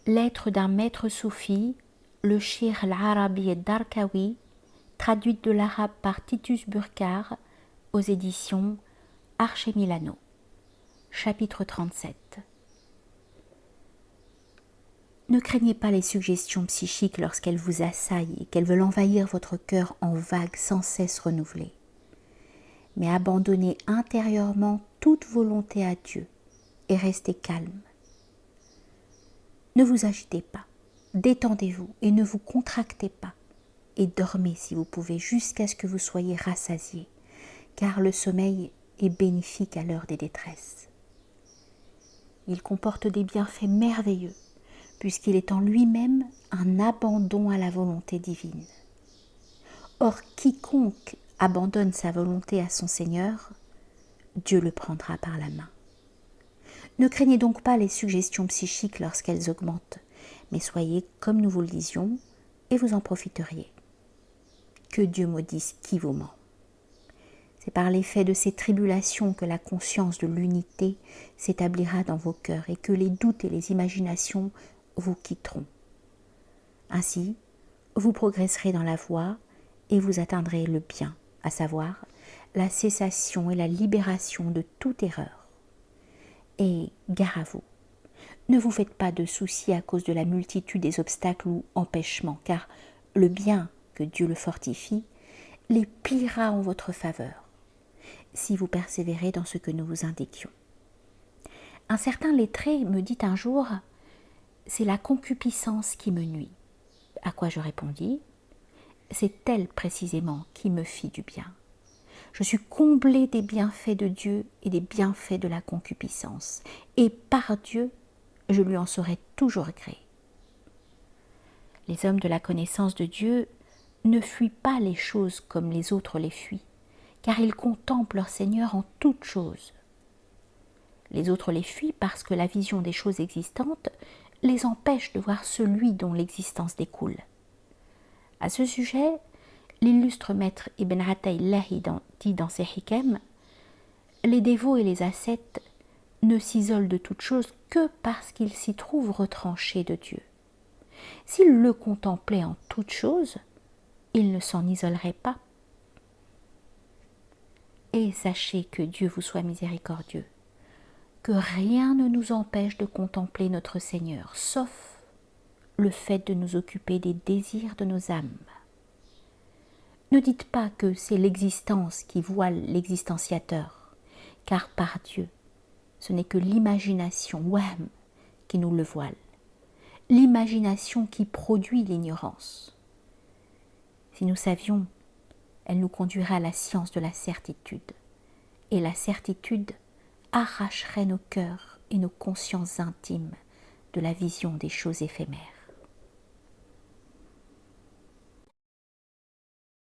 Lettre d'un maître soufi, le Cheikh al-Arabi al-Darkawi, traduite de l'arabe par Titus Burkhardt, aux éditions Arche Milano. Chapitre 37. Ne craignez pas les suggestions psychiques lorsqu'elles vous assaillent et qu'elles veulent envahir votre cœur en vagues sans cesse renouvelées. Mais abandonnez intérieurement toute volonté à Dieu et restez calme. Ne vous agitez pas, détendez-vous et ne vous contractez pas, et dormez si vous pouvez jusqu'à ce que vous soyez rassasiés, car le sommeil est bénéfique à l'heure des détresses. Il comporte des bienfaits merveilleux, puisqu'il est en lui-même un abandon à la volonté divine. Or, quiconque abandonne sa volonté à son Seigneur, Dieu le prendra par la main. Ne craignez donc pas les suggestions psychiques lorsqu'elles augmentent, mais soyez, comme nous vous le disions, et vous en profiteriez. Que Dieu maudisse qui vous ment. C'est par l'effet de ces tribulations que la conscience de l'unité s'établira dans vos cœurs et que les doutes et les imaginations vous quitteront. Ainsi, vous progresserez dans la voie et vous atteindrez le bien, à savoir la cessation et la libération de toute erreur. Et gare à vous, ne vous faites pas de soucis à cause de la multitude des obstacles ou empêchements, car le bien, que Dieu le fortifie, les pliera en votre faveur, si vous persévérez dans ce que nous vous indiquions. Un certain lettré me dit un jour, « C'est la concupiscence qui me nuit. » À quoi je répondis, « C'est elle précisément qui me fit du bien. Je suis comblé des bienfaits de Dieu et des bienfaits de la concupiscence, et par Dieu, je lui en saurai toujours gré. » Les hommes de la connaissance de Dieu ne fuient pas les choses comme les autres les fuient, car ils contemplent leur Seigneur en toutes choses. Les autres les fuient parce que la vision des choses existantes les empêche de voir celui dont l'existence découle. À ce sujet, l'illustre maître Ibn Ata'Illahi dit dans ses hikam, « Les dévots et les ascètes ne s'isolent de toute chose que parce qu'ils s'y trouvent retranchés de Dieu. S'ils le contemplaient en toute chose, ils ne s'en isoleraient pas. Et sachez que Dieu vous soit miséricordieux, que rien ne nous empêche de contempler notre Seigneur, sauf le fait de nous occuper des désirs de nos âmes. Ne dites pas que c'est l'existence qui voile l'existenciateur, car par Dieu, ce n'est que l'imagination, wahm, qui nous le voile, l'imagination qui produit l'ignorance. Si nous savions, elle nous conduirait à la science de la certitude, et la certitude arracherait nos cœurs et nos consciences intimes de la vision des choses éphémères.